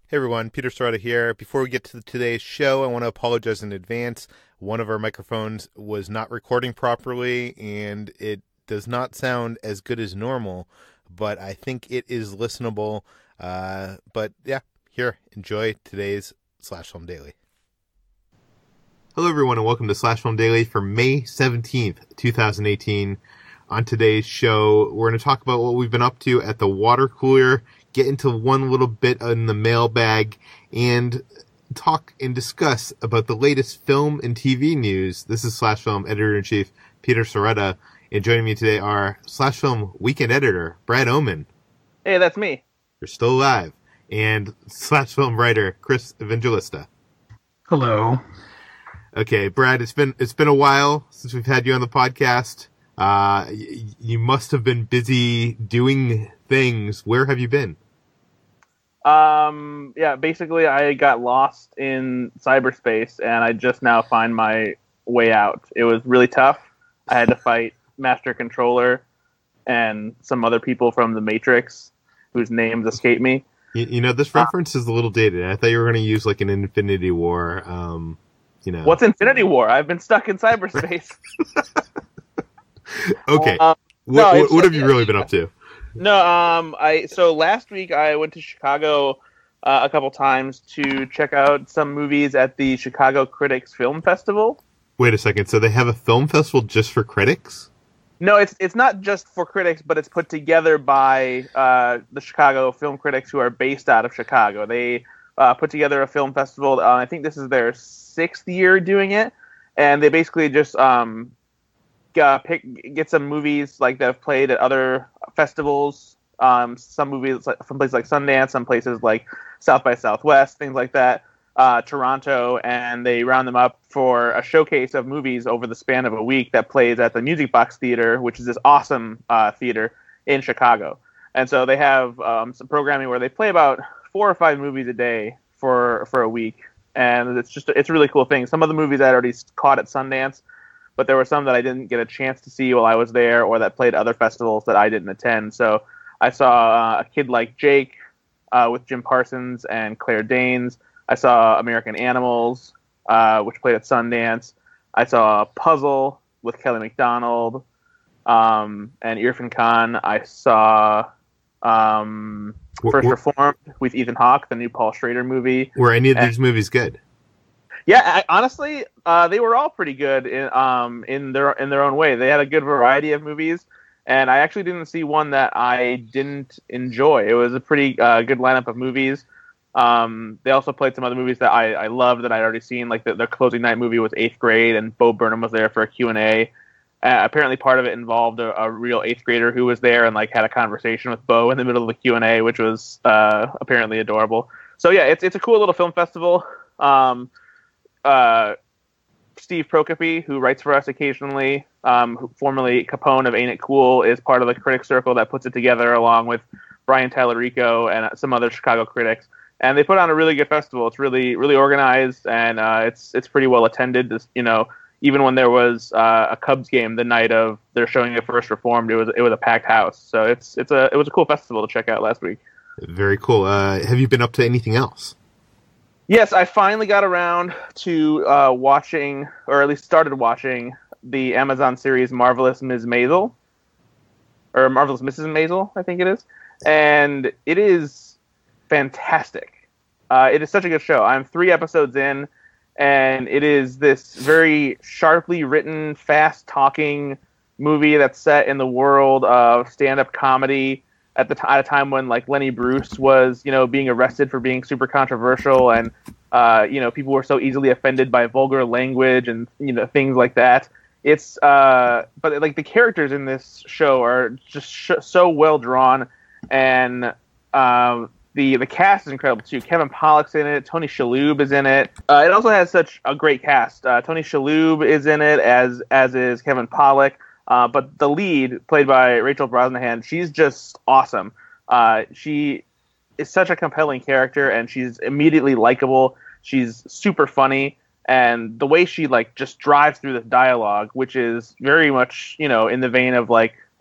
Hey everyone, Peter Sciretta here. Before we get to today's show, I want to apologize in advance. One of our microphones was not recording properly, and it does not sound as good as normal, but I think it is listenable. But yeah, here, enjoy today's Slash Film Daily. Hello everyone, and welcome to Slash Film Daily for May 17th, 2018. On today's show, we're going to talk about what we've been up to at the water cooler, get into one little bit in the mailbag, and talk and discuss about the latest film and TV news. This is Slash Film Editor-in-Chief Peter Sciretta, and joining me today are Slash Film Weekend Editor Brad Oman. Hey, that's me. You're still alive. And Slash Film Writer Chris Evangelista. Hello. Okay, Brad, it's been a while since we've had you on the podcast. You must have been busy doing things. Where have you been? Yeah, basically I got lost in cyberspace and I just now find my way out. It was really tough. I had to fight Master Controller and some other people from the Matrix whose names escape me. You know, this reference is a little dated. I thought you were going to use like an Infinity War, What's Infinity War? I've been stuck in cyberspace. Okay. What have you really been up to? No, so last week I went to Chicago a couple times to check out some movies at the Chicago Critics Film Festival. Wait a second. So they have a film festival just for critics? No, it's not just for critics, but it's put together by the Chicago film critics who are based out of Chicago. They put together a film festival. I think this is their 6th year doing it, and they basically just get some movies like that have played at other festivals. Some movies from places like Sundance, some places like South by Southwest, things like that. Toronto, and they round them up for a showcase of movies over the span of a week that plays at the Music Box Theater, which is this awesome theater in Chicago. And so they have some programming where they play about 4 or 5 movies a day for a week, and it's a really cool thing. Some of the movies I already caught at Sundance, but there were some that I didn't get a chance to see while I was there, or that played other festivals that I didn't attend. So I saw A Kid Like Jake with Jim Parsons and Claire Danes. I saw American Animals, which played at Sundance. I saw Puzzle with Kelly MacDonald and Irfan Khan. I saw First Reformed with Ethan Hawke, the new Paul Schrader movie. Were any of these movies good? Yeah, honestly, they were all pretty good in their own way. They had a good variety of movies, and I actually didn't see one that I didn't enjoy. It was a pretty good lineup of movies. They also played some other movies that I loved that I'd already seen, like their closing night movie was 8th Grade, and Bo Burnham was there for a Q&A. Apparently part of it involved a real 8th grader who was there and like had a conversation with Bo in the middle of the Q&A, which was apparently adorable. So yeah, it's a cool little film festival. Steve Prokopy, who writes for us occasionally, formerly Capone of Ain't It Cool, is part of the critic circle that puts it together, along with Brian Tallarico and some other Chicago critics. And they put on a really good festival. It's really, really organized, and it's pretty well attended. Even when there was a Cubs game the night of their showing of First Reformed, it was a packed house. So it was a cool festival to check out last week. Very cool. Have you been up to anything else? Yes, I finally got around to watching, or at least started watching, the Amazon series Marvelous Ms. Maisel, or Marvelous Mrs. Maisel, I think it is, and it is fantastic. It is such a good show. I'm 3 episodes in, and it is this very sharply written, fast-talking movie that's set in the world of stand-up comedy at a time when like Lenny Bruce was, being arrested for being super controversial, and people were so easily offended by vulgar language and things like that. It's but like the characters in this show are just so well drawn, and the cast is incredible too. Kevin Pollak's in it. Tony Shalhoub is in it. It also has such a great cast. Tony Shalhoub is in it, as is Kevin Pollak. But the lead, played by Rachel Brosnahan, she's just awesome. She is such a compelling character, and she's immediately likable. She's super funny, and the way she just drives through this dialogue, which is very much in the vein of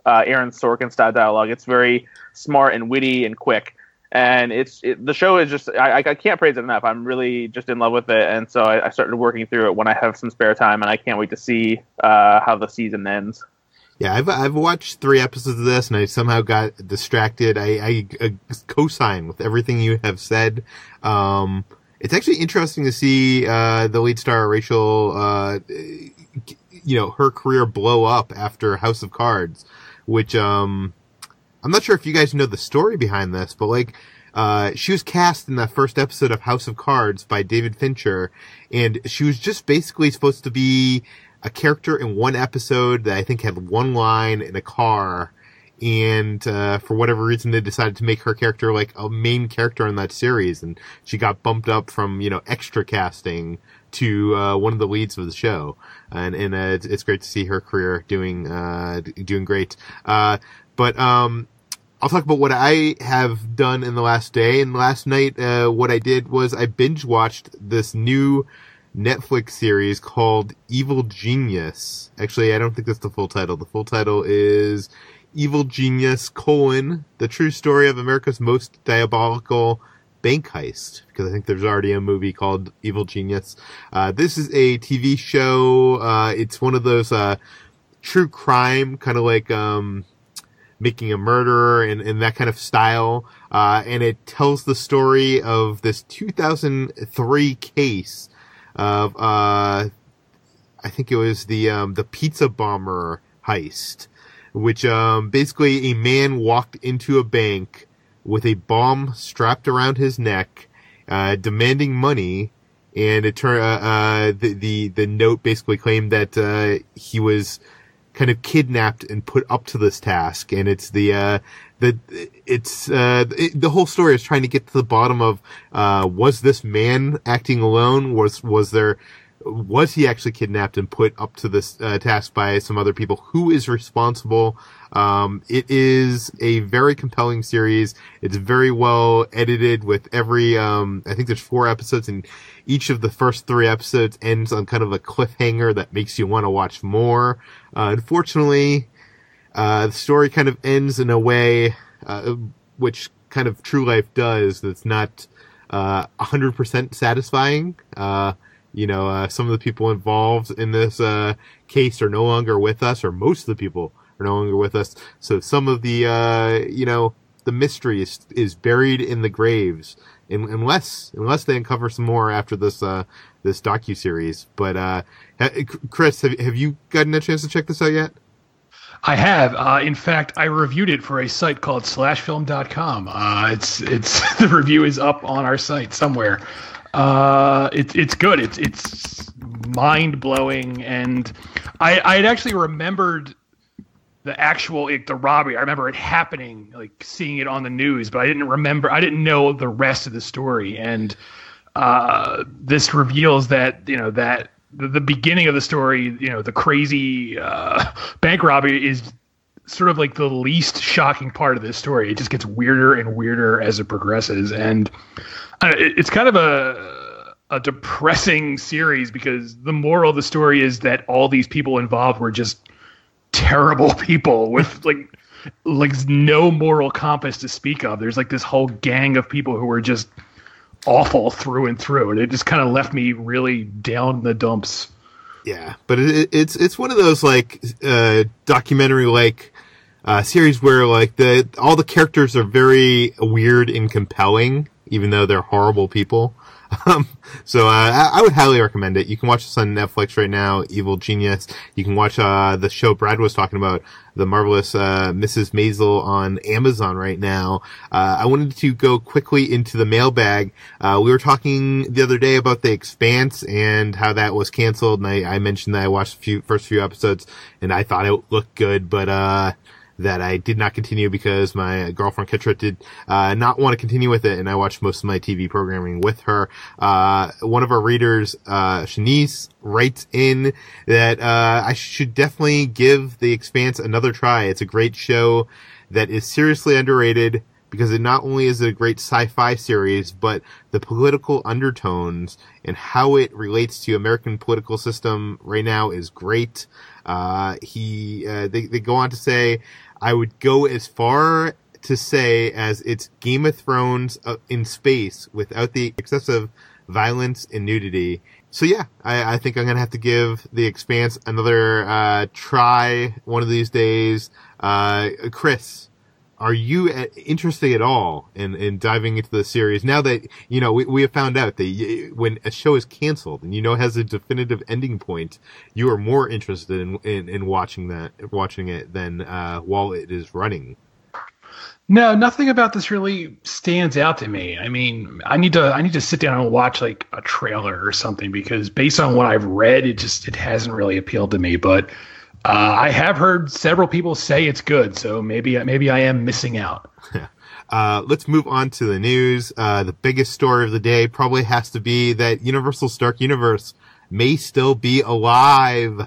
Aaron Sorkin style dialogue. It's very smart and witty and quick, And the show is just I can't praise it enough. I'm really just in love with it, and so I started working through it when I have some spare time, and I can't wait to see how the season ends. Yeah, I've watched 3 episodes of this, and I somehow got distracted. I co-sign with everything you have said. It's actually interesting to see the lead star Rachel, her career blow up after House of Cards, which I'm not sure if you guys know the story behind this, but she was cast in that first episode of House of Cards by David Fincher, and she was just basically supposed to be a character in one episode that I think had one line in a car, and for whatever reason they decided to make her character like a main character in that series, and she got bumped up from extra casting to one of the leads of the show, and it's great to see her career doing great. But I'll talk about what I have done in the last day. And last night, what I did was I binge watched this new Netflix series called Evil Genius. Actually, I don't think that's the full title. The full title is Evil Genius: The True Story of America's Most Diabolical Bank Heist, because I think there's already a movie called Evil Genius. This is a TV show. It's one of those true crime, kind of like Making a Murderer and that kind of style. And it tells the story of this 2003 case of, I think it was the pizza bomber heist, which, basically a man walked into a bank with a bomb strapped around his neck, demanding money. And it turned, the note basically claimed that, he was kind of kidnapped and put up to this task, and it's the whole story is trying to get to the bottom of was this man acting alone? Was he actually kidnapped and put up to this task by some other people? Who is responsible? It is a very compelling series. It's very well edited with every, I think there's 4 episodes, and each of the first 3 episodes ends on kind of a cliffhanger that makes you want to watch more. Unfortunately, the story kind of ends in a way, which kind of true life does, that's not, 100% satisfying. Some of the people involved in this, case are no longer with us, or most of the people are no longer with us. So some of the, the mystery is buried in the graves, unless they uncover some more after this docuseries. But, Chris, have you gotten a chance to check this out yet? I have. In fact, I reviewed it for a site called slashfilm.com. It's the review is up on our site somewhere. It's good. It's mind blowing, and I had actually remembered the actual the robbery. I remember it happening, seeing it on the news, but I didn't know the rest of the story. And this reveals that that the beginning of the story, the crazy bank robbery is sort of like the least shocking part of this story. It just gets weirder and weirder as it progresses, and it's kind of a depressing series, because the moral of the story is that all these people involved were just terrible people with like no moral compass to speak of. There's this whole gang of people who were just awful through and through, and it just kind of left me really down in the dumps. Yeah, but it's one of those documentary series where all the characters are very weird and compelling, even though they're horrible people. So I would highly recommend it. You can watch this on Netflix right now, Evil Genius. You can watch the show Brad was talking about, The Marvelous Mrs. Maisel, on Amazon right now. I wanted to go quickly into the mailbag. We were talking the other day about The Expanse and how that was canceled, and I mentioned that I watched the first few episodes and I thought it looked good, but that I did not continue because my girlfriend Kitra did not want to continue with it, and I watched most of my TV programming with her. One of our readers, Shaneez, writes in that I should definitely give The Expanse another try. It's a great show that is seriously underrated, because it not only is it a great sci-fi series, but the political undertones and how it relates to American political system right now is great. They go on to say, I would go as far to say as it's Game of Thrones in space without the excessive violence and nudity. So yeah, I think I'm going to have to give The Expanse another try one of these days. Chris, are you interested at all in diving into the series now that, we have found out that when a show is canceled and it has a definitive ending point, you are more interested in watching it than while it is running? No, nothing about this really stands out to me. I mean, I need to sit down and watch like a trailer or something, because based on what I've read, it hasn't really appealed to me. But I have heard several people say it's good, so maybe I am missing out. Let's move on to the news. The biggest story of the day probably has to be that Universal's Dark Universe may still be alive.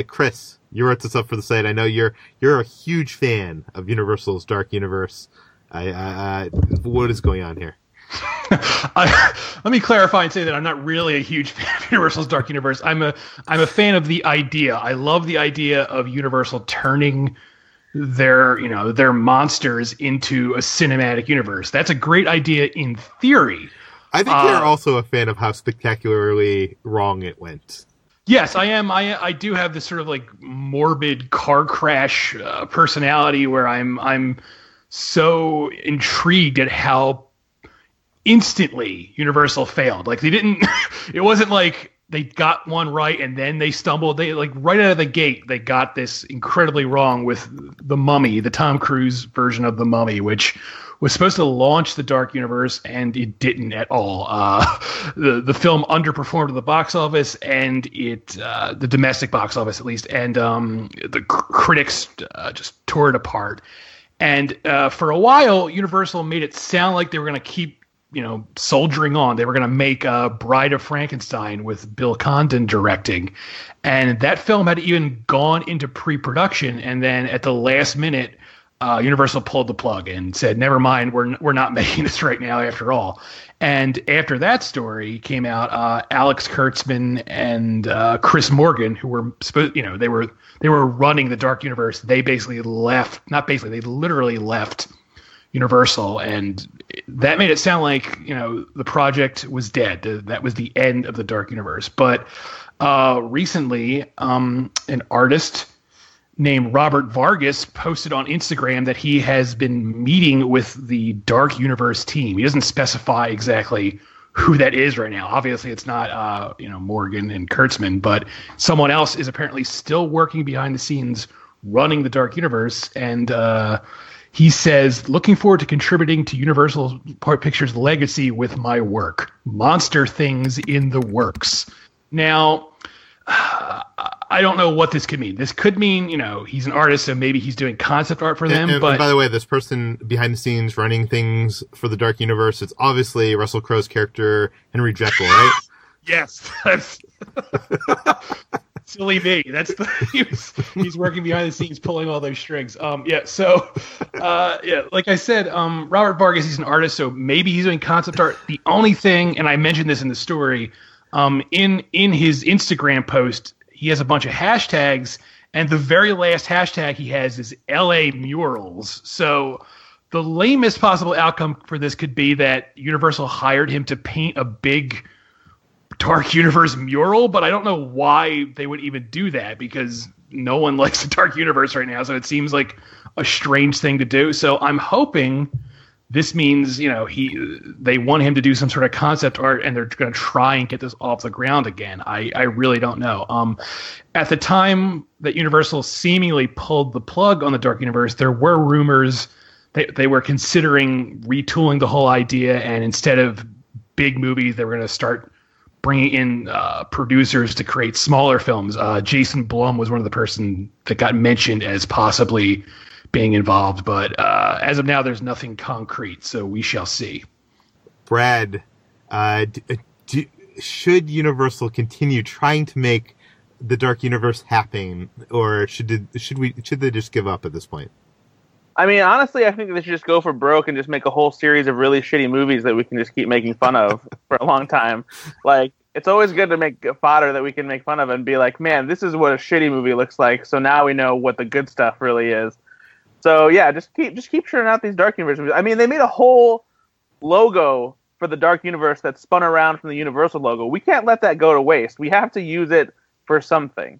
Chris, you wrote this up for the site. I know you're a huge fan of Universal's Dark Universe. What is going on here? Let me clarify and say that I'm not really a huge fan of Universal's Dark Universe. I'm a fan of the idea. I love the idea of Universal turning their monsters into a cinematic universe. That's a great idea in theory. I think you're also a fan of how spectacularly wrong it went. Yes, I am. I do have this sort of like morbid car crash personality where I'm so intrigued at how instantly Universal failed. Like it wasn't like they got one right and then they stumbled. They like right out of the gate, they got this incredibly wrong with The Mummy, the Tom Cruise version of The Mummy, which was supposed to launch the Dark Universe, and it didn't at all. The film underperformed at the box office, and the domestic box office at least, and the critics just tore it apart. And for a while, Universal made it sound like they were going to keep soldiering on. They were going to make Bride of Frankenstein with Bill Condon directing, and that film had even gone into pre-production, and then at the last minute, Universal pulled the plug and said, "Never mind, we're not making this right now after all." And after that story came out, Alex Kurtzman and Chris Morgan, who were they were running the Dark Universe, they basically left. Not basically, they literally left Universal, and that made it sound like the project was dead. That was the end of the Dark Universe. But recently, an artist named Robert Vargas posted on Instagram that he has been meeting with the Dark Universe team. He doesn't specify exactly who that is right now. Obviously, it's not Morgan and Kurtzman, but someone else is apparently still working behind the scenes, running the Dark Universe. And he says, "Looking forward to contributing to Universal Pictures' legacy with my work. Monster things in the works." Now, I don't know what this could mean. This could mean, he's an artist, so maybe he's doing concept art for them. And but by the way, this person behind the scenes running things for the Dark Universe, it's obviously Russell Crowe's character, Henry Jekyll, right? Yes, that's silly me. He's working behind the scenes, pulling all those strings. So like I said, Robert Vargas, he's an artist, so maybe he's doing concept art. The only thing, and I mentioned this in the story, in his Instagram post, he has a bunch of hashtags, and the very last hashtag he has is LA murals. So the lamest possible outcome for this could be that Universal hired him to paint a big Dark Universe mural, but I don't know why they would even do that, because no one likes the Dark Universe right now, so it seems like a strange thing to do. So I'm hoping this means, they want him to do some sort of concept art, and they're going to try and get this off the ground again. I really don't know. At the time that Universal seemingly pulled the plug on the Dark Universe, there were rumors that they were considering retooling the whole idea, and instead of big movies, they were going to start bringing in producers to create smaller films. Jason Blum was one of the person that got mentioned as possibly being involved, but as of now, there's nothing concrete, so we shall see. Brad, should Universal continue trying to make the Dark Universe happen, or should they just give up at this point? I mean, honestly, I think they should just go for broke and just make a whole series of really shitty movies that we can just keep making fun of for a long time. Like, it's always good to make fodder that we can make fun of and be like, man, this is what a shitty movie looks like, so now we know what the good stuff really is. So yeah, just keep churning out these Dark Universe movies. I mean, they made a whole logo for the Dark Universe that spun around from the Universal logo. We can't let that go to waste. We have to use it for something.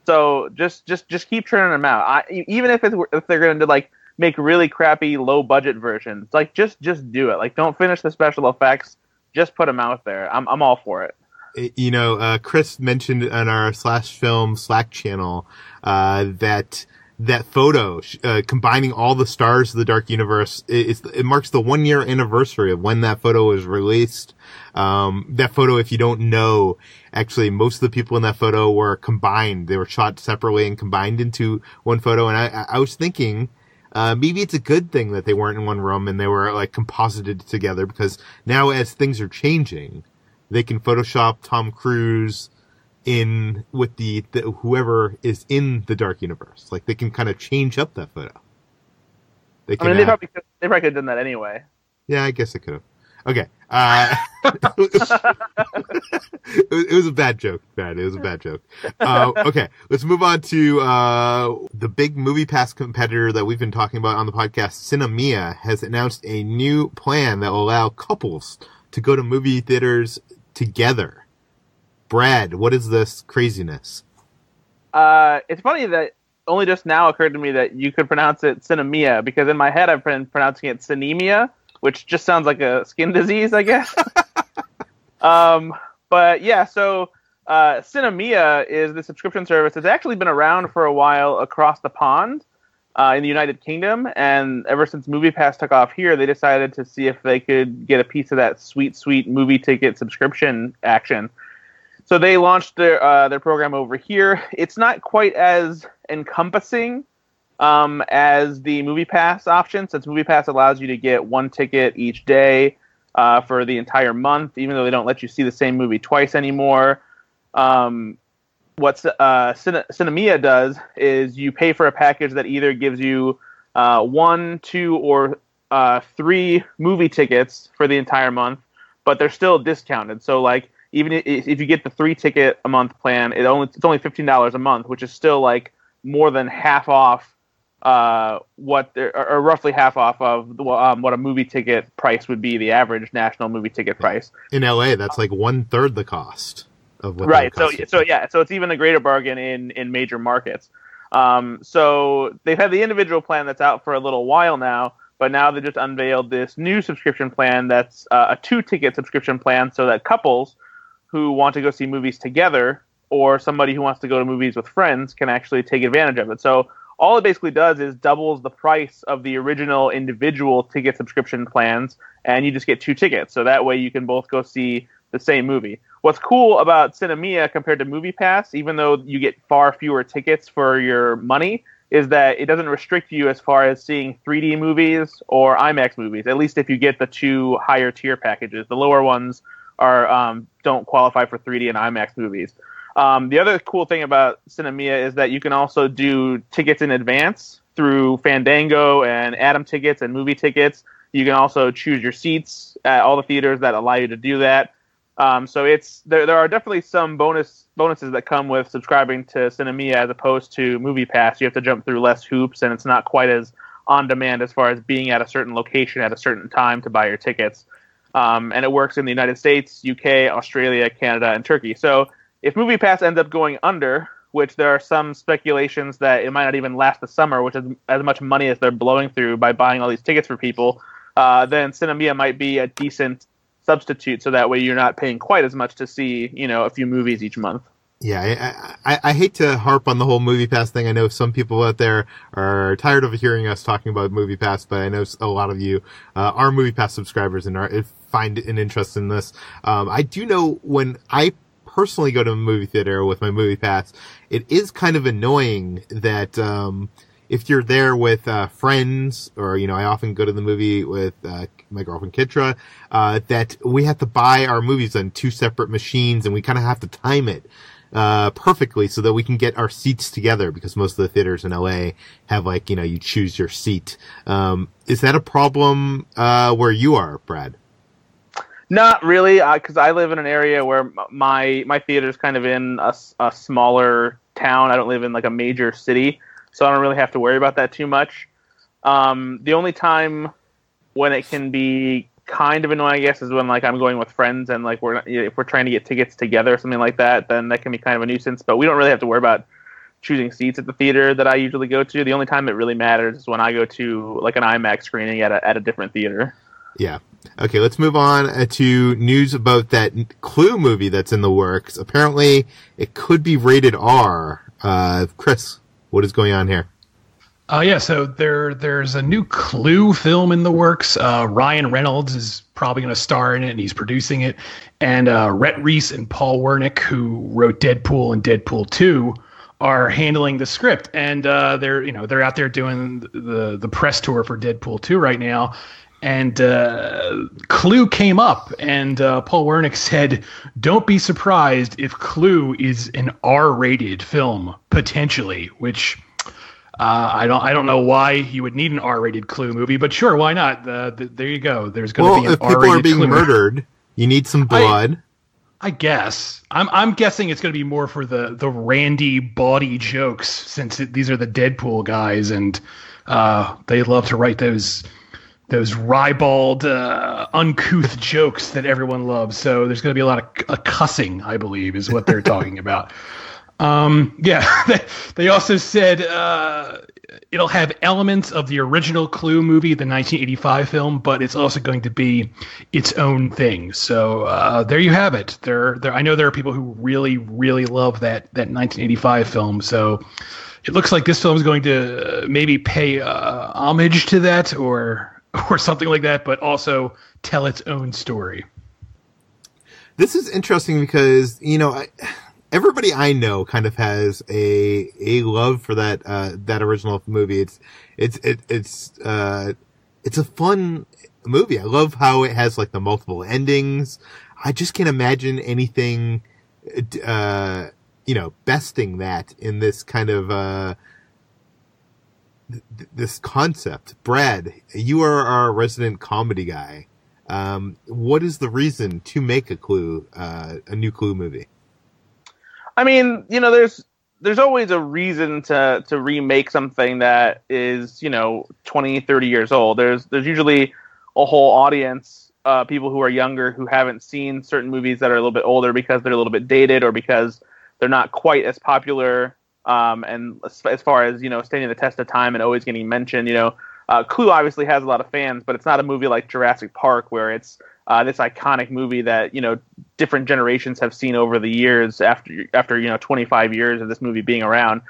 So just keep churning them out. Even if they're going to like make really crappy low budget versions, like just do it. Like don't finish the special effects. Just put them out there. I'm all for it. You know, Chris mentioned on our Slash Film Slack channel that photo combining all the stars of the Dark Universe. It marks the 1 year anniversary of when that photo was released. That photo, if you don't know, actually most of the people in that photo were combined. They were shot separately and combined into one photo. And I was thinking, maybe it's a good thing that they weren't in one room and they were like composited together, because now as things are changing, they can Photoshop Tom Cruise in with the whoever is in the Dark Universe. Like they can kind of change up that photo. They probably could have done that anyway. Yeah, I guess it could have. Okay. It was a bad joke, Brad. It was a bad joke. Okay, let's move on to the big MoviePass competitor that we've been talking about on the podcast. Cinemia has announced a new plan that will allow couples to go to movie theaters together. Brad, what is this craziness? It's funny that only just now occurred to me that you could pronounce it Cinemia, because in my head I've been pronouncing it Cinemia, which just sounds like a skin disease, I guess. But yeah, so Cinemia is the subscription service. It's actually been around for a while across the pond in the United Kingdom, and ever since MoviePass took off here, they decided to see if they could get a piece of that sweet, sweet movie ticket subscription action. So they launched their program over here. It's not quite as encompassing as the MoviePass option, since MoviePass allows you to get one ticket each day for the entire month, even though they don't let you see the same movie twice anymore. What Cinemia does is you pay for a package that either gives you 1, 2, or 3 movie tickets for the entire month, but they're still discounted. So like, even if you get the 3 ticket a month plan, it's only $15 a month, which is still like more than half off or roughly half off of what a movie ticket price would be, the average national movie ticket price. In LA, that's like 1/3 the cost of what. Right. So it's even a greater bargain in major markets. So they've had the individual plan that's out for a little while now, but now they just unveiled this new subscription plan that's a 2-ticket subscription plan, so that couples who want to go see movies together, or somebody who wants to go to movies with friends, can actually take advantage of it. So all it basically does is doubles the price of the original individual ticket subscription plans, and you just get 2 tickets. So that way you can both go see the same movie. What's cool about Cinemia compared to MoviePass, even though you get far fewer tickets for your money, is that it doesn't restrict you as far as seeing 3D movies or IMAX movies, at least if you get the 2 higher tier packages. The lower ones don't qualify for 3D and IMAX movies. The other cool thing about Cinemia is that you can also do tickets in advance through Fandango and Atom Tickets and Movie Tickets. You can also choose your seats at all the theaters that allow you to do that. So there are definitely some bonuses that come with subscribing to Cinemia as opposed to MoviePass. You have to jump through less hoops, and it's not quite as on demand as far as being at a certain location at a certain time to buy your tickets. And it works in the United States, UK, Australia, Canada, and Turkey. So if MoviePass ends up going under, which there are some speculations that it might not even last the summer, which is as much money as they're blowing through by buying all these tickets for people, then Cinemia might be a decent substitute, so that way you're not paying quite as much to see, a few movies each month. Yeah, I hate to harp on the whole MoviePass thing. I know some people out there are tired of hearing us talking about MoviePass, but I know a lot of you are MoviePass subscribers and find an interest in this. I do know when I personally go to a movie theater with my MoviePass, it is kind of annoying that if you're there with friends, or I often go to the movie with my girlfriend Kitra, that we have to buy our movies on 2 separate machines, and we kind of have to time it perfectly so that we can get our seats together, because most of the theaters in LA have you choose your seat. Is that a problem where you are, Brad? Not really, because I live in an area where my theater is kind of in a smaller town. I don't live in like a major city, so I don't really have to worry about that too much. The only time when it can be kind of annoying, I guess, is when like I'm going with friends and like if we're trying to get tickets together or something like that, then that can be kind of a nuisance. But we don't really have to worry about choosing seats at the theater that I usually go to. The only time it really matters is when I go to like an IMAX screening at a different theater. Yeah. Okay, let's move on to news about that Clue movie that's in the works. Apparently, it could be rated R. Chris, what is going on here? So there's a new Clue film in the works. Ryan Reynolds is probably going to star in it, and he's producing it. And Rhett Reese and Paul Wernick, who wrote Deadpool and Deadpool 2, are handling the script. And they're out there doing the press tour for Deadpool 2 right now. And Clue came up, and Paul Wernick said, "Don't be surprised if Clue is an R-rated film potentially," which. I don't know why you would need an R-rated Clue movie, but sure, why not? There you go. There's going to be an R-rated Clue. Well, if people are being murdered, you need some blood. I guess. I'm guessing it's going to be more for the randy, bawdy jokes, since these are the Deadpool guys, and they love to write those ribald, uncouth jokes that everyone loves. So there's going to be a lot of cussing, I believe, is what they're talking about. They also said it'll have elements of the original Clue movie, the 1985 film, but it's also going to be its own thing. So there you have it. I know there are people who really, really love that 1985 film. So it looks like this film is going to maybe pay homage to that or something like that, but also tell its own story. This is interesting because, everybody I know kind of has a love for that original movie. It's a fun movie. I love how it has like the multiple endings. I just can't imagine anything, besting that in this kind of, this concept. Brad, you are our resident comedy guy. What is the reason to make a new Clue movie? I mean, there's always a reason to remake something that is, 20, 30 years old. There's usually a whole audience, people who are younger who haven't seen certain movies that are a little bit older because they're a little bit dated or because they're not quite as popular. And as far as, standing the test of time and always getting mentioned, Clue obviously has a lot of fans, but it's not a movie like Jurassic Park where it's this iconic movie that, different generations have seen over the years after 25 years of this movie being around.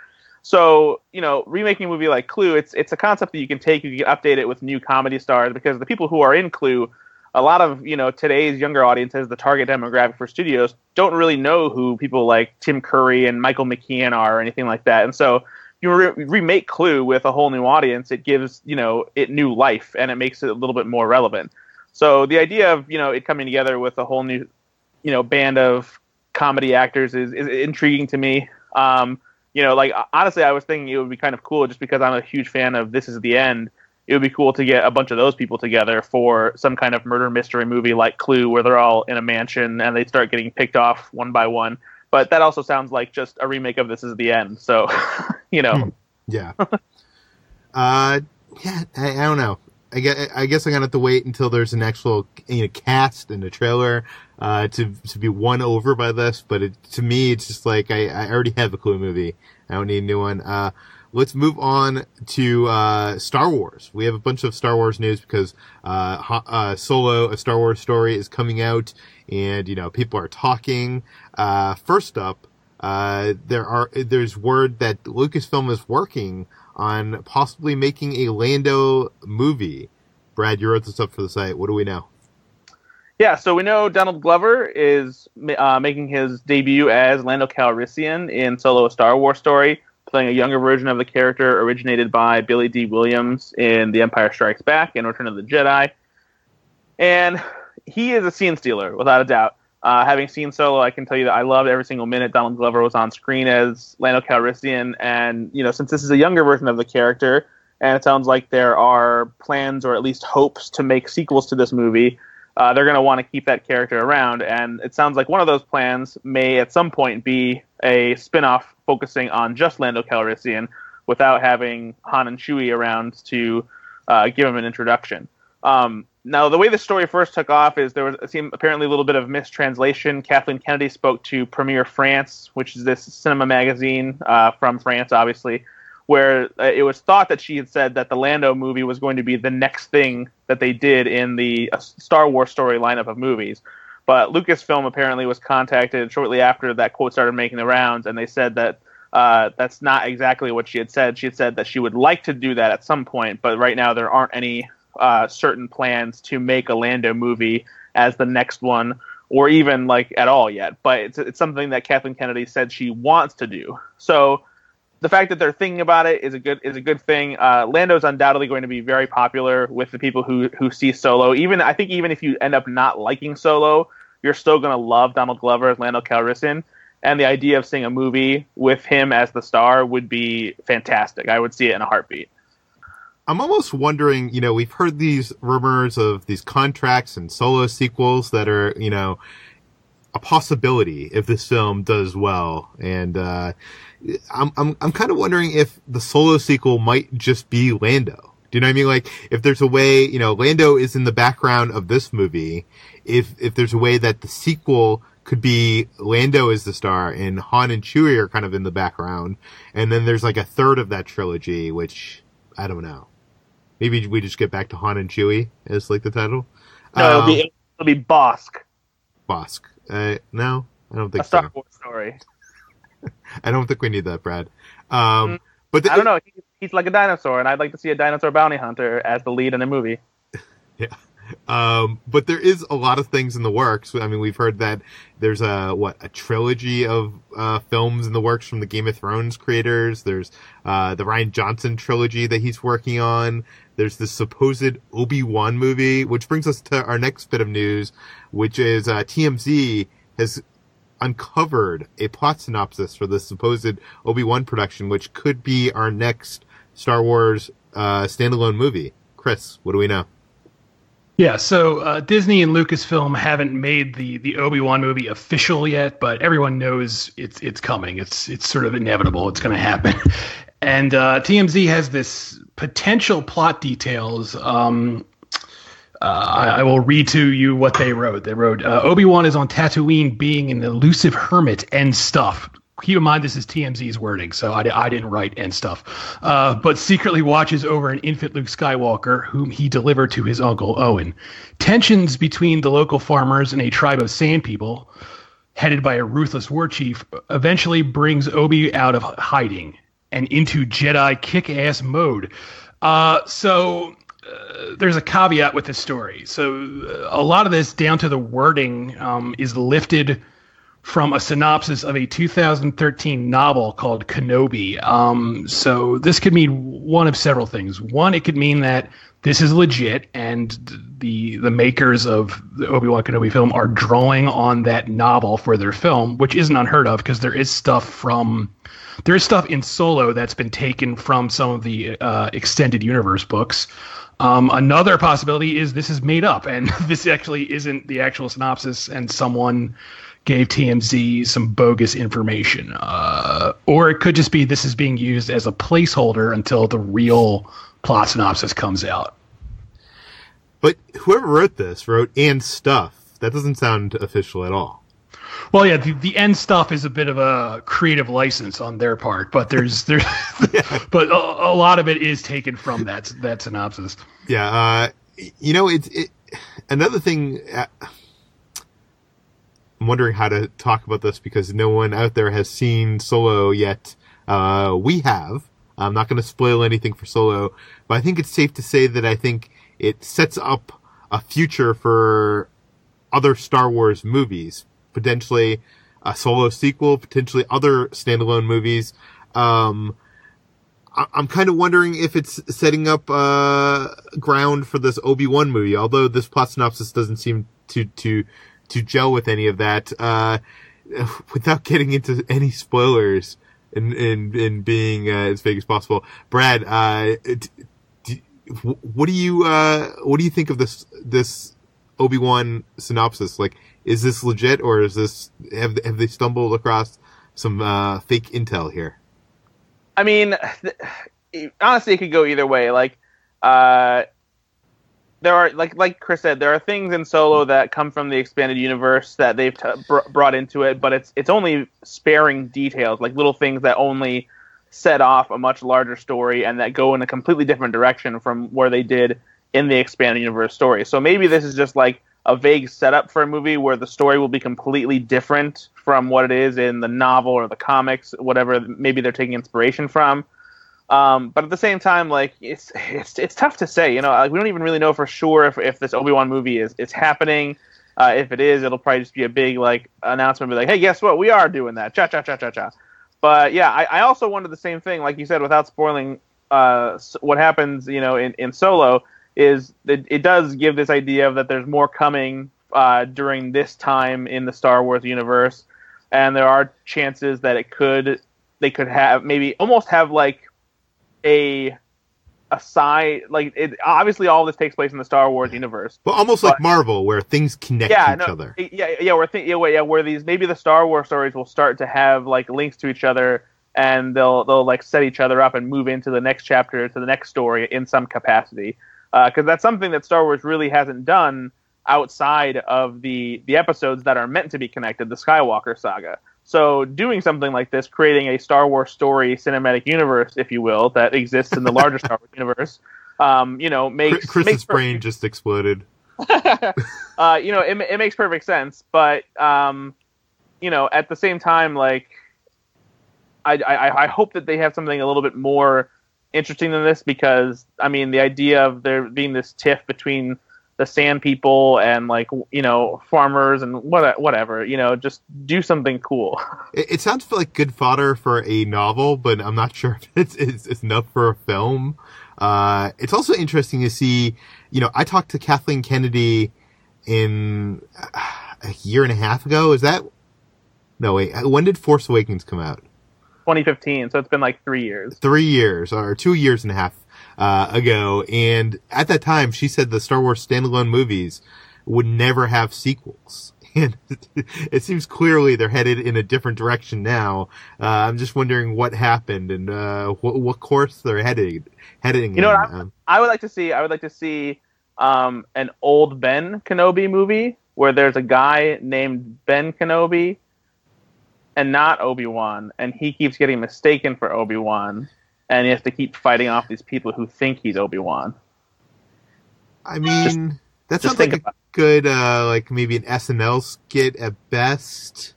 So, remaking a movie like Clue, it's a concept that you can take, you can update it with new comedy stars, because the people who are in Clue, a lot of, today's younger audiences, the target demographic for studios, don't really know who people like Tim Curry and Michael McKean are or anything like that. And so you remake Clue with a whole new audience, it gives, it new life, and it makes it a little bit more relevant. So the idea of, it coming together with a whole new, band of comedy actors is intriguing to me. Honestly, I was thinking it would be kind of cool just because I'm a huge fan of This Is the End. It would be cool to get a bunch of those people together for some kind of murder mystery movie like Clue, where they're all in a mansion and they start getting picked off one by one. But that also sounds like just a remake of This Is the End. So, Yeah. I don't know. I guess I'm gonna have to wait until there's an actual cast and a trailer to be won over by this. But to me, it's just like I already have a Clue movie. I don't need a new one. Let's move on to Star Wars. We have a bunch of Star Wars news because Solo, A Star Wars Story, is coming out, and people are talking. First up, there's word that Lucasfilm is working on possibly making a Lando movie. Brad, you wrote this up for the site. What do we know? Yeah, so we know Donald Glover is making his debut as Lando Calrissian in Solo: A Star Wars Story, playing a younger version of the character originated by Billy D. Williams in The Empire Strikes Back and Return of the Jedi. And he is a scene stealer, without a doubt. Having seen Solo, I can tell you that I loved every single minute Donald Glover was on screen as Lando Calrissian. And, since this is a younger version of the character, and it sounds like there are plans or at least hopes to make sequels to this movie, they're going to want to keep that character around. And it sounds like one of those plans may at some point be a spin-off focusing on just Lando Calrissian without having Han and Chewie around to give him an introduction. Now, the way the story first took off is there was apparently a little bit of mistranslation. Kathleen Kennedy spoke to Premiere France, which is this cinema magazine from France, obviously, where it was thought that she had said that the Lando movie was going to be the next thing that they did in the Star Wars story lineup of movies. But Lucasfilm apparently was contacted shortly after that quote started making the rounds, and they said that that's not exactly what she had said. She had said that she would like to do that at some point, but right now there aren't any certain plans to make a Lando movie as the next one, or even like at all yet. But it's something that Kathleen Kennedy said she wants to do. So the fact that they're thinking about it is a good thing. Lando's undoubtedly going to be very popular with the people who see Solo. I think even if you end up not liking Solo, you're still going to love Donald Glover as Lando Calrissian. And the idea of seeing a movie with him as the star would be fantastic. I would see it in a heartbeat. I'm almost wondering, we've heard these rumors of these contracts and Solo sequels that are, a possibility if this film does well. And I'm kind of wondering if the Solo sequel might just be Lando. Do you know what I mean? Like, if there's a way, Lando is in the background of this movie. If there's a way that the sequel could be Lando is the star and Han and Chewie are kind of in the background. And then there's like a third of that trilogy, which I don't know. Maybe we just get back to Han and Chewie as like the title. No, it'll be Bosk. Bosk. No, I don't think a Star Wars story. I don't think we need that, Brad. But I don't know. He's like a dinosaur, and I'd like to see a dinosaur bounty hunter as the lead in a movie. Yeah. But there is a lot of things in the works. I mean, we've heard that there's a trilogy of films in the works from the Game of Thrones creators. There's the Rian Johnson trilogy that he's working on. There's this supposed Obi-Wan movie, which brings us to our next bit of news, which is TMZ has uncovered a plot synopsis for the supposed Obi-Wan production, which could be our next Star Wars standalone movie. Chris, what do we know? Yeah, so Disney and Lucasfilm haven't made the Obi-Wan movie official yet, but everyone knows it's coming. It's sort of inevitable. It's going to happen. And TMZ has this potential plot details. I will read to you what they wrote. They wrote, Obi-Wan is on Tatooine being an elusive hermit and stuff. Keep in mind, this is TMZ's wording, so I didn't write and stuff. But secretly watches over an infant Luke Skywalker, whom he delivered to his uncle Owen. Tensions between the local farmers and a tribe of sand people, headed by a ruthless war chief, eventually brings Obi out of hiding and into Jedi kick-ass mode. So there's a caveat with this story. So a lot of this, down to the wording, is lifted from a synopsis of a 2013 novel called Kenobi. So this could mean one of several things. One, it could mean that this is legit, and the makers of the Obi-Wan Kenobi film are drawing on that novel for their film, which isn't unheard of because there is stuff in Solo that's been taken from some of the extended universe books. Another possibility is this is made up, and this actually isn't the actual synopsis, and someone gave TMZ some bogus information. Or it could just be this is being used as a placeholder until the real plot synopsis comes out. But whoever wrote this wrote "and stuff." That doesn't sound official at all. Well, yeah, the end stuff is a bit of a creative license on their part, but there's but a lot of it is taken from that synopsis. Yeah, another thing. I'm wondering how to talk about this because no one out there has seen Solo yet. We have. I'm not going to spoil anything for Solo, but I think it's safe to say that I think it sets up a future for other Star Wars movies. Potentially a Solo sequel, potentially other standalone movies. I'm kind of wondering if it's setting up ground for this Obi-Wan movie, although this plot synopsis doesn't seem to gel with any of that. Without getting into any spoilers and being as vague as possible, Brad, what do you think of this Obi-Wan synopsis? Like, is this legit, or is this have they stumbled across some fake intel here? I mean, honestly, it could go either way. Like, there are like Chris said, there are things in Solo that come from the expanded universe that they've brought into it, but it's only sparing details, like little things that only set off a much larger story and that go in a completely different direction from where they did in the expanded universe story. So maybe this is just like a vague setup for a movie where the story will be completely different from what it is in the novel or the comics, whatever maybe they're taking inspiration from. But at the same time, like it's tough to say. Like we don't even really know for sure if this Obi-Wan movie is happening. If it is, it'll probably just be a big like announcement, be like, "Hey, guess what? We are doing that." Cha cha cha cha cha. But yeah, I also wondered the same thing, like you said, without spoiling what happens. In Solo, is that it does give this idea of that there's more coming during this time in the Star Wars universe, and there are chances that they could have maybe almost have like a side, like it, obviously all this takes place in the Star Wars universe, but almost like Marvel, where things connect to each other. Where these maybe the Star Wars stories will start to have like links to each other, and they'll like set each other up and move into the next chapter, to the next story in some capacity, because that's something that Star Wars really hasn't done outside of the episodes that are meant to be connected, the Skywalker saga. So doing something like this, creating a Star Wars story cinematic universe, if you will, that exists in the larger Star Wars universe, makes Chris's brain just exploded. It makes perfect sense, but at the same time, like I hope that they have something a little bit more interesting than this, because I mean the idea of there being this tiff between the Sand People and like farmers and whatever, just do something cool. It sounds like good fodder for a novel, but I'm not sure if it's enough for a film. It's also interesting to see, I talked to Kathleen Kennedy in a year and a half ago. No, wait, when did Force Awakens come out? 2015, so it's been like 3 years. 3 years, or 2 years and a half ago, and at that time she said the Star Wars standalone movies would never have sequels, and it seems clearly they're headed in a different direction now. I'm just wondering what happened and what course they're heading. What I would like to see? I would like to see an old Ben Kenobi movie where there's a guy named Ben Kenobi and not Obi-Wan, and he keeps getting mistaken for Obi-Wan, and he has to keep fighting off these people who think he's Obi-Wan. I mean, that sounds like a good, like maybe an SNL skit at best.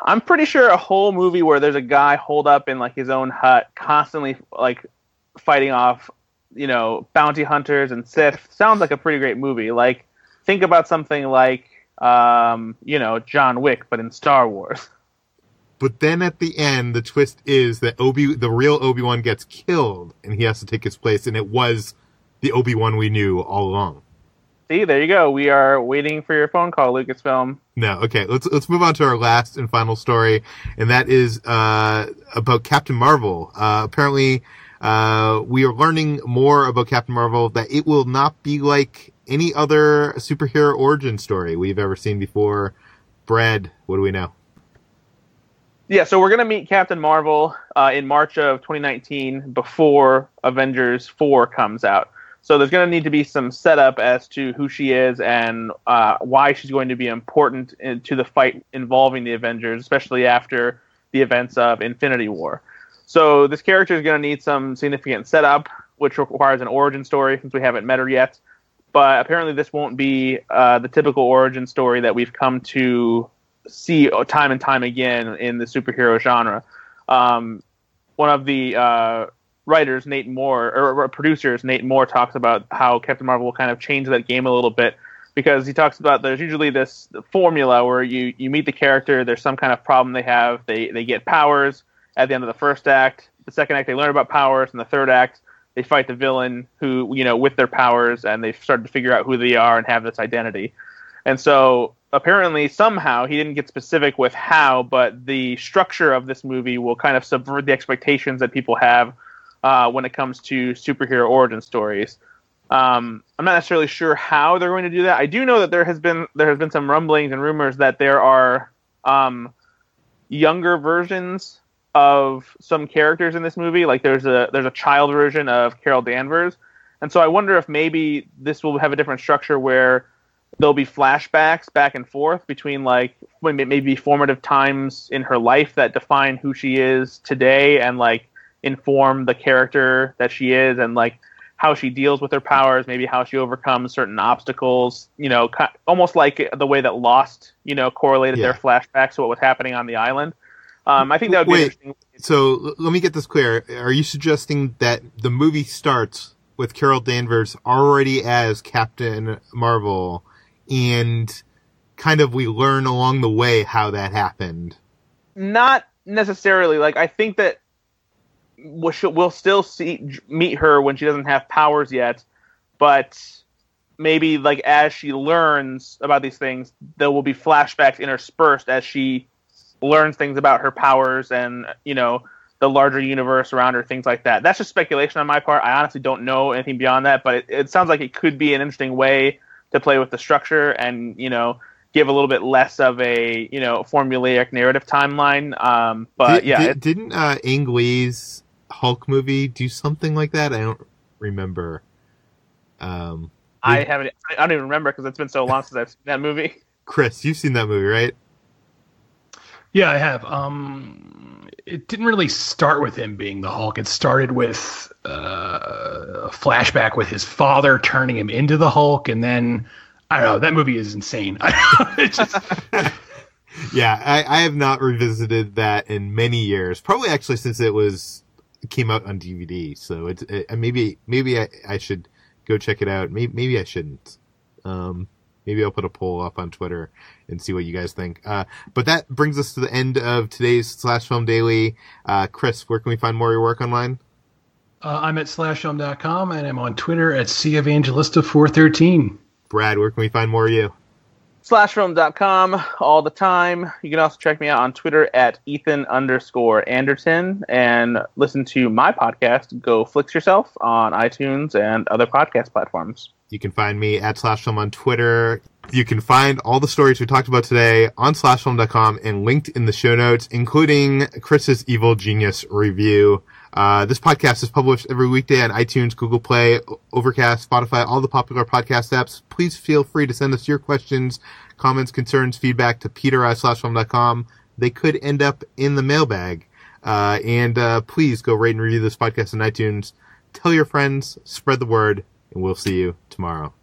I'm pretty sure a whole movie where there's a guy holed up in like his own hut, constantly like fighting off, bounty hunters and Sith, sounds like a pretty great movie. Like, think about something like, John Wick, but in Star Wars. But then at the end, the twist is that the real Obi-Wan gets killed, and he has to take his place, and it was the Obi-Wan we knew all along. See, there you go. We are waiting for your phone call, Lucasfilm. No, okay. Let's move on to our last and final story, and that is about Captain Marvel. Apparently, we are learning more about Captain Marvel, that it will not be like any other superhero origin story we've ever seen before. Brad, what do we know? Yeah, so we're going to meet Captain Marvel in March of 2019 before Avengers 4 comes out. So there's going to need to be some setup as to who she is and why she's going to be important to the fight involving the Avengers, especially after the events of Infinity War. So this character is going to need some significant setup, which requires an origin story since we haven't met her yet. But apparently this won't be the typical origin story that we've come to see time and time again in the superhero genre. One of the writers, Nate Moore, or producers, Nate Moore, talks about how Captain Marvel will kind of change that game a little bit, because he talks about there's usually this formula where you meet the character, there's some kind of problem they have, they get powers at the end of the first act, the second act they learn about powers, and the third act they fight the villain who, with their powers, and they've started to figure out who they are and have this identity. And so apparently somehow, he didn't get specific with how, but the structure of this movie will kind of subvert the expectations that people have when it comes to superhero origin stories. I'm not necessarily sure how they're going to do that. I do know that there has been some rumblings and rumors that there are younger versions of some characters in this movie. Like there's a child version of Carol Danvers, And so I wonder if maybe this will have a different structure where there'll be flashbacks back and forth between like maybe formative times in her life that define who she is today and like inform the character that she is and like how she deals with her powers, maybe how she overcomes certain obstacles, almost like the way that Lost, correlated their flashbacks to what was happening on the island. I think that would be interesting. So let me get this clear. Are you suggesting that the movie starts with Carol Danvers already as Captain Marvel and kind of we learn along the way how that happened? Not necessarily. Like, I think that we'll still meet her when she doesn't have powers yet, but maybe like as she learns about these things, there will be flashbacks interspersed as she learns things about her powers and the larger universe around her, things like that. That's just speculation on my part. I honestly don't know anything beyond that, but it sounds like it could be an interesting way to play with the structure and give a little bit less of a formulaic narrative timeline. Didn't Ang Lee's Hulk movie do something like that? I don't remember. I don't even remember because it's been so long since I've seen that movie. Chris, you've seen that movie, right? Yeah, I have. It didn't really start with him being the Hulk. It started with a flashback with his father turning him into the Hulk, and then I don't know. That movie is insane. It just. Yeah, I have not revisited that in many years. Probably actually since it came out on DVD. So maybe I should go check it out. Maybe I shouldn't. Maybe I'll put a poll up on Twitter and see what you guys think. But that brings us to the end of today's Slash Film Daily. Chris, where can we find more of your work online? I'm at slashfilm.com and I'm on Twitter at Evangelista413. Brad, where can we find more of you? Slashfilm.com all the time. You can also check me out on Twitter at Ethan_Anderton and listen to my podcast, Go Flix Yourself, on iTunes and other podcast platforms. You can find me at SlashFilm on Twitter. You can find all the stories we talked about today on slashfilm.com and linked in the show notes, including Chris's Evil Genius review. This podcast is published every weekday on iTunes, Google Play, Overcast, Spotify, all the popular podcast apps. Please feel free to send us your questions, comments, concerns, feedback to peter@slashfilm.com. They could end up in the mailbag. And please go rate and review this podcast on iTunes. Tell your friends, spread the word, and we'll see you tomorrow.